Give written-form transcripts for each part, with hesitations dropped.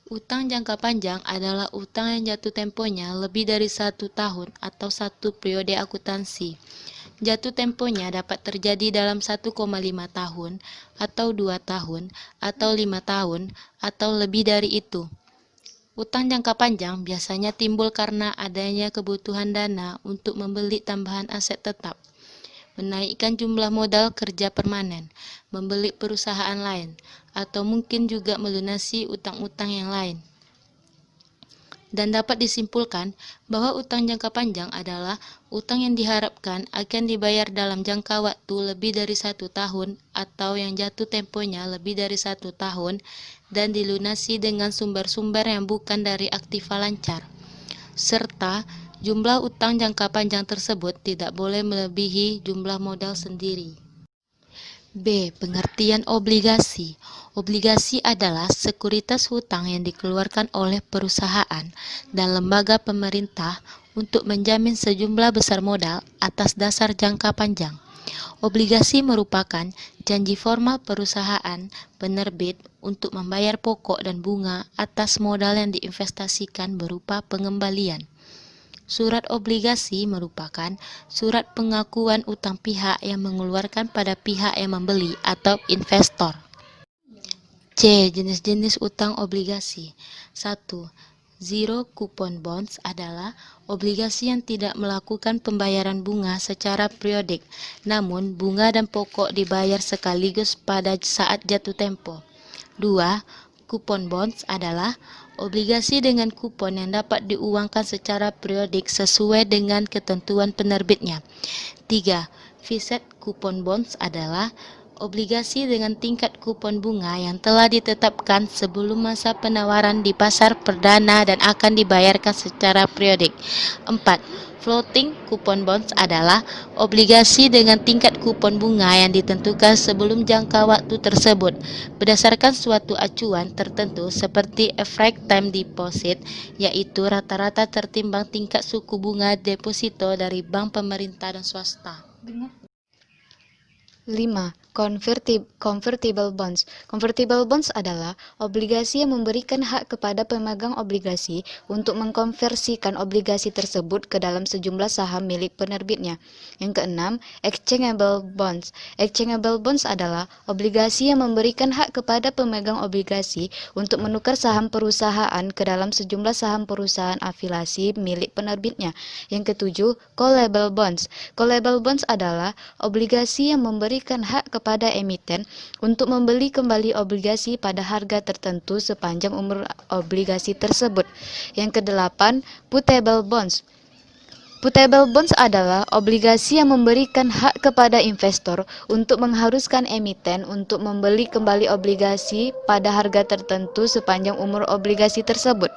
Utang jangka panjang adalah utang yang jatuh temponya lebih dari 1 tahun atau satu periode akuntansi. Jatuh temponya dapat terjadi dalam 1,5 tahun, atau 2 tahun, atau 5 tahun, atau lebih dari itu. Utang jangka panjang biasanya timbul karena adanya kebutuhan dana untuk membeli tambahan aset tetap, menaikkan jumlah modal kerja permanen, membeli perusahaan lain, atau mungkin juga melunasi utang-utang yang lain. Dan dapat disimpulkan bahwa utang jangka panjang adalah utang yang diharapkan akan dibayar dalam jangka waktu lebih dari 1 tahun atau yang jatuh temponya lebih dari 1 tahun dan dilunasi dengan sumber-sumber yang bukan dari aktiva lancar, serta jumlah utang jangka panjang tersebut tidak boleh melebihi jumlah modal sendiri. B. Pengertian obligasi. Obligasi adalah sekuritas hutang yang dikeluarkan oleh perusahaan dan lembaga pemerintah untuk menjamin sejumlah besar modal atas dasar jangka panjang. Obligasi merupakan janji formal perusahaan penerbit untuk membayar pokok dan bunga atas modal yang diinvestasikan berupa pengembalian. Surat obligasi merupakan surat pengakuan utang pihak yang mengeluarkan pada pihak yang membeli atau investor. C. Jenis-jenis utang obligasi. 1. Zero coupon bonds adalah obligasi yang tidak melakukan pembayaran bunga secara periodik, namun bunga dan pokok dibayar sekaligus pada saat jatuh tempo. 2. Coupon bonds adalah obligasi dengan kupon yang dapat diuangkan secara periodik sesuai dengan ketentuan penerbitnya. 3. Fixed coupon bonds adalah obligasi dengan tingkat kupon bunga yang telah ditetapkan sebelum masa penawaran di pasar perdana dan akan dibayarkan secara periodik. 4. Floating coupon bonds adalah obligasi dengan tingkat kupon bunga yang ditentukan sebelum jangka waktu tersebut berdasarkan suatu acuan tertentu seperti average time deposit, yaitu rata-rata tertimbang tingkat suku bunga deposito dari bank pemerintah dan swasta. 5. Convertible bonds. Convertible bonds adalah obligasi yang memberikan hak kepada pemegang obligasi untuk mengkonversikan obligasi tersebut ke dalam sejumlah saham milik penerbitnya. Yang keenam, exchangeable bonds. Exchangeable bonds adalah obligasi yang memberikan hak kepada pemegang obligasi untuk menukar saham perusahaan ke dalam sejumlah saham perusahaan afiliasi milik penerbitnya. Yang ketujuh, callable bonds. Callable bonds adalah obligasi yang memberikan hak kepada emiten untuk membeli kembali obligasi pada harga tertentu sepanjang umur obligasi tersebut. Yang kedelapan, putable bonds. Putable bonds adalah obligasi yang memberikan hak kepada investor untuk mengharuskan emiten untuk membeli kembali obligasi pada harga tertentu sepanjang umur obligasi tersebut.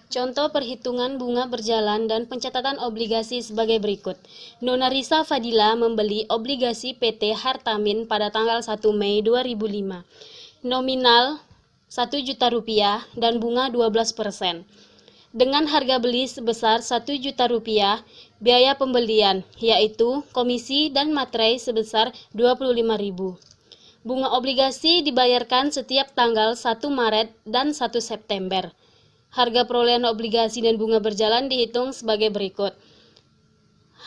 Contoh perhitungan bunga berjalan dan pencatatan obligasi sebagai berikut. Nona Risa Fadila membeli obligasi PT Hartamin pada tanggal 1 Mei 2005. Nominal Rp1.000.000 dan bunga 12%. Dengan harga beli sebesar Rp1.000.000, biaya pembelian yaitu komisi dan materai sebesar Rp25.000. Bunga obligasi dibayarkan setiap tanggal 1 Maret dan 1 September. Harga perolehan obligasi dan bunga berjalan dihitung sebagai berikut.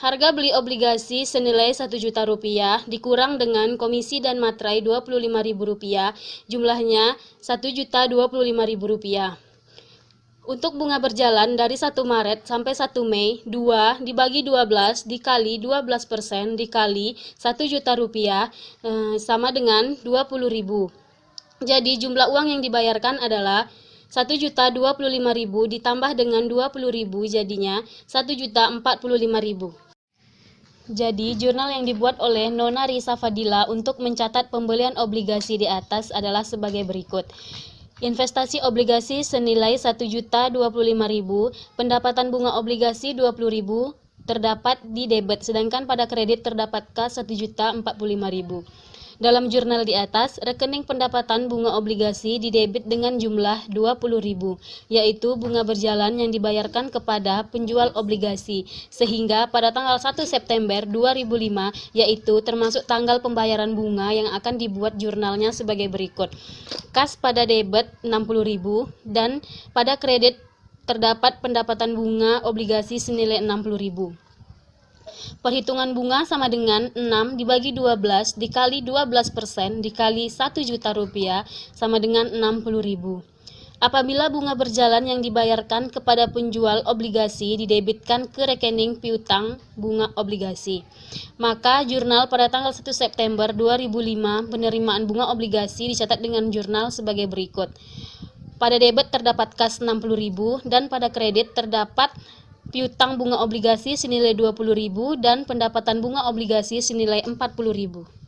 Harga beli obligasi senilai Rp1.000.000 dikurang dengan komisi dan materai Rp25.000, jumlahnya Rp1.025.000. Untuk bunga berjalan dari 1 Maret sampai 1 Mei, 2 dibagi 12 dikali 12% dikali Rp1.000.000 sama dengan Rp20.000. Jadi jumlah uang yang dibayarkan adalah Rp1.025.000 ditambah dengan Rp20.000 jadinya Rp1.045.000. Jadi jurnal yang dibuat oleh Nona Risa Fadila untuk mencatat pembelian obligasi di atas adalah sebagai berikut. Investasi obligasi senilai Rp1.025.000, pendapatan bunga obligasi Rp20.000 terdapat di debit, sedangkan pada kredit terdapat kas Rp1.045.000. Dalam jurnal di atas, rekening pendapatan bunga obligasi didebit dengan jumlah 20.000, yaitu bunga berjalan yang dibayarkan kepada penjual obligasi, sehingga pada tanggal 1 September 2005, yaitu termasuk tanggal pembayaran bunga yang akan dibuat jurnalnya sebagai berikut. Kas pada debit 60.000 dan pada kredit terdapat pendapatan bunga obligasi senilai 60.000. Perhitungan bunga sama dengan 6 dibagi 12 dikali 12% dikali 1 juta rupiah sama dengan 60.000. Apabila bunga berjalan yang dibayarkan kepada penjual obligasi didebitkan ke rekening piutang bunga obligasi, maka jurnal pada tanggal 1 September 2005 penerimaan bunga obligasi dicatat dengan jurnal sebagai berikut. Pada debit terdapat kas 60.000 dan pada kredit terdapat piutang bunga obligasi senilai 20.000 dan pendapatan bunga obligasi senilai 40.000.